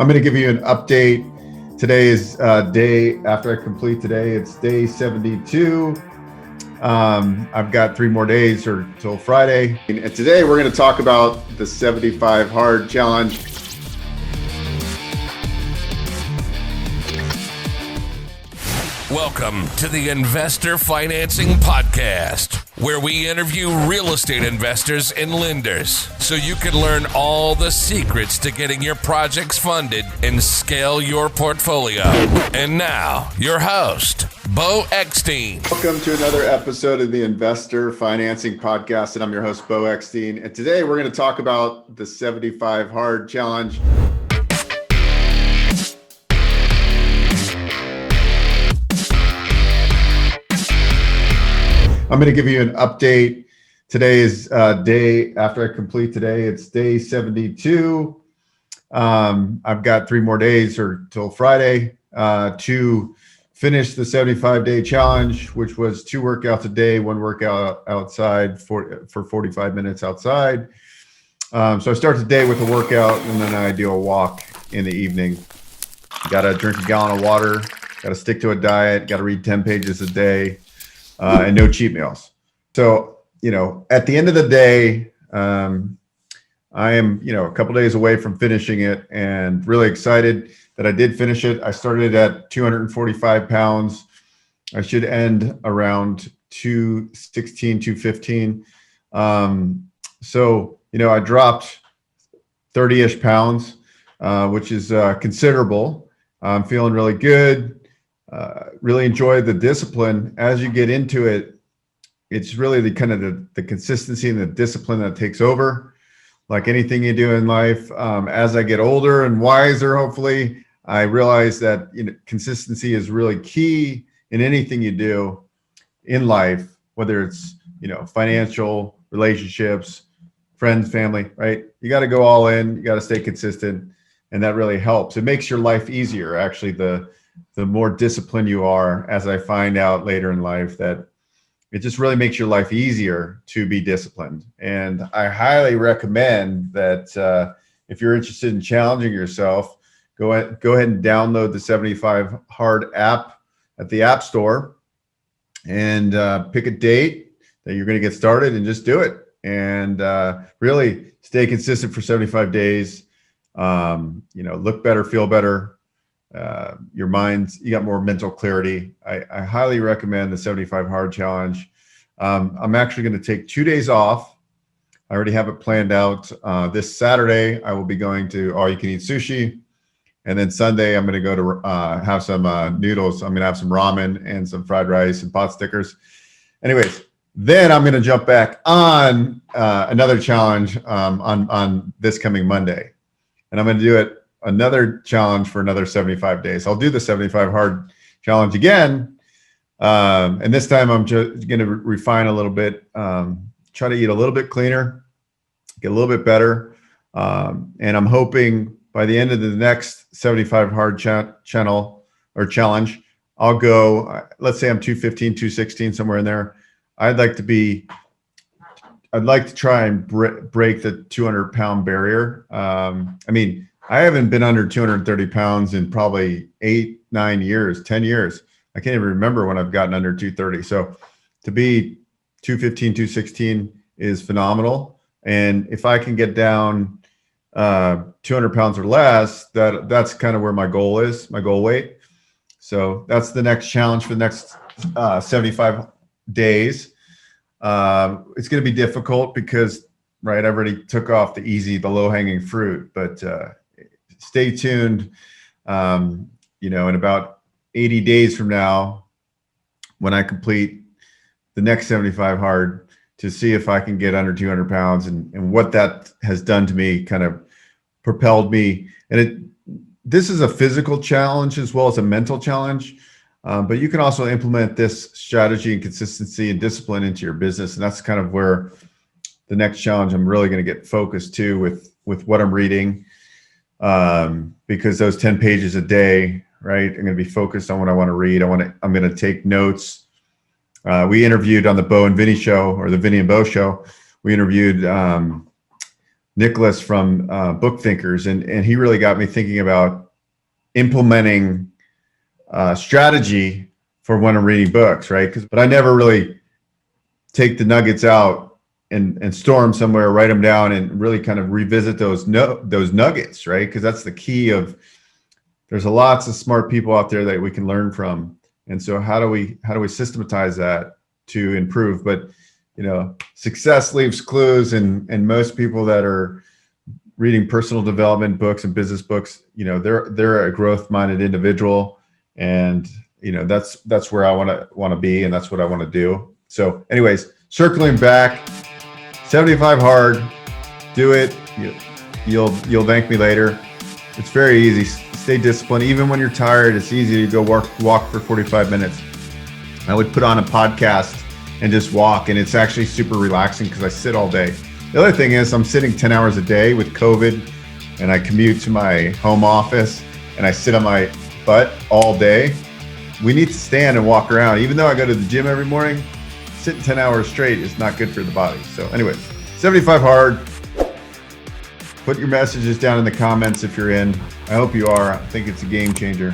I'm going to give you an update. Today is day after I complete today. It's day 72. I've got 3 more days or till Friday. And today we're going to talk about the 75 hard challenge. Welcome to the Investor Financing Podcast, where we interview real estate investors and lenders so you can learn all the secrets to getting your projects funded and scale your portfolio. And now, your host, Beau Eckstein. Welcome to another episode of the Investor Financing Podcast, and I'm your host, Beau Eckstein. And today we're going to talk about the 75 hard challenge. I'm going to give you an update. Today is day after I complete today. It's day 72. I've got 3 more days or till Friday to finish the 75-day challenge, which was 2 workouts a day, 1 workout outside for 45 minutes outside. So I start the day with a workout, and then I do a walk in the evening. Got to drink a gallon of water, got to stick to a diet, got to read 10 pages a day. And no cheat meals. So, at the end of the day, I am, a couple days away from finishing it and really excited that I did finish it. I started at 245 pounds. I should end around 216, 215. So, I dropped 30-ish pounds, which is considerable. I'm feeling really good. Really enjoy the discipline. As you get into it, it's really the consistency and the discipline that takes over. Like anything you do in life, as I get older and wiser, hopefully, I realize that consistency is really key in anything you do in life, whether it's financial, relationships, friends, family, right? You got to go all in. You got to stay consistent, and that really helps. It makes your life easier. Actually, the more disciplined you are, as I find out later in life, that it just really makes your life easier to be disciplined. And I highly recommend that if you're interested in challenging yourself, go ahead and download the 75 Hard app at the App Store and pick a date that you're going to get started and just do it. And really stay consistent for 75 days. Look better, feel better. Your mind, you got more mental clarity. I highly recommend the 75 hard challenge. I'm actually going to take 2 days off. I already have it planned out. This Saturday, I will be going to all you can eat sushi. And then Sunday, I'm going to go to have some noodles. I'm going to have some ramen and some fried rice and pot stickers. Anyways, then I'm going to jump back on another challenge on this coming Monday. And I'm going to do it another challenge for another 75 days. I'll do the 75 hard challenge again. And this time I'm just going to refine a little bit, try to eat a little bit cleaner, get a little bit better. And I'm hoping by the end of the next 75 hard channel or challenge, I'll go, let's say I'm 215, 216, somewhere in there. I'd like to try and break the 200-pound barrier. I haven't been under 230 pounds in probably 8, 9 years, 10 years. I can't even remember when I've gotten under 230. So to be 215, 216 is phenomenal. And if I can get down 200 pounds or less, that's kind of where my goal is, my goal weight. So that's the next challenge for the next 75 days. It's going to be difficult because, right, I already took off the low-hanging fruit, but stay tuned, in about 80 days from now, when I complete the next 75 hard, to see if I can get under 200 pounds and what that has done to me, kind of propelled me. And this is a physical challenge as well as a mental challenge, but you can also implement this strategy and consistency and discipline into your business. And that's kind of where the next challenge I'm really going to get focused to with what I'm reading. Because those 10 pages a day, right, I'm going to be focused on what I want to read. I'm going to take notes. We interviewed on the Beau and Vinny show, or the Vinny and Beau show. We interviewed Nicholas from Book Thinkers, and he really got me thinking about implementing strategy for when I'm reading books, right? But I never really take the nuggets out and store them somewhere, write them down, and really kind of revisit those nuggets, right? Because that's the key of. There's lots of smart people out there that we can learn from, and so how do we systematize that to improve? But success leaves clues, and most people that are reading personal development books and business books, they're a growth-minded individual, and that's where I want to be, and that's what I want to do. So, anyways, circling back, 75 hard, do it. You'll thank me later. It's very easy. Stay disciplined. Even when you're tired, it's easy to go walk for 45 minutes. I would put on a podcast and just walk, and it's actually super relaxing because I sit all day. The other thing is I'm sitting 10 hours a day with COVID, and I commute to my home office, and I sit on my butt all day. We need to stand and walk around. Even though I go to the gym every morning, sitting 10 hours straight is not good for the body. So anyway, 75 hard. Put your messages down in the comments if you're in. I hope you are. I think it's a game changer.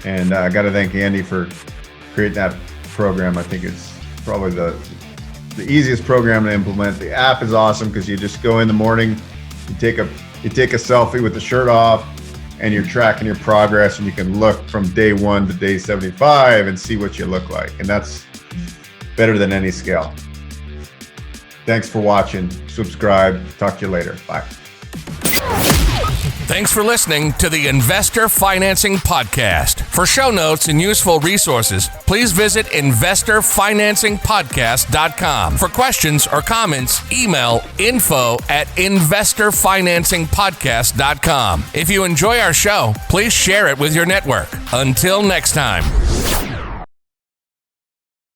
And I got to thank Andy for creating that program. I think it's probably the easiest program to implement. The app is awesome because you just go in the morning, you take a selfie with the shirt off, and you're tracking your progress, and you can look from day 1 to day 75 and see what you look like. And that's better than any scale. Thanks for watching. Subscribe. Talk to you later. Bye. Thanks for listening to the Investor Financing Podcast. For show notes and useful resources, please visit investorfinancingpodcast.com. For questions or comments, email info@investorfinancingpodcast.com. If you enjoy our show, please share it with your network. Until next time.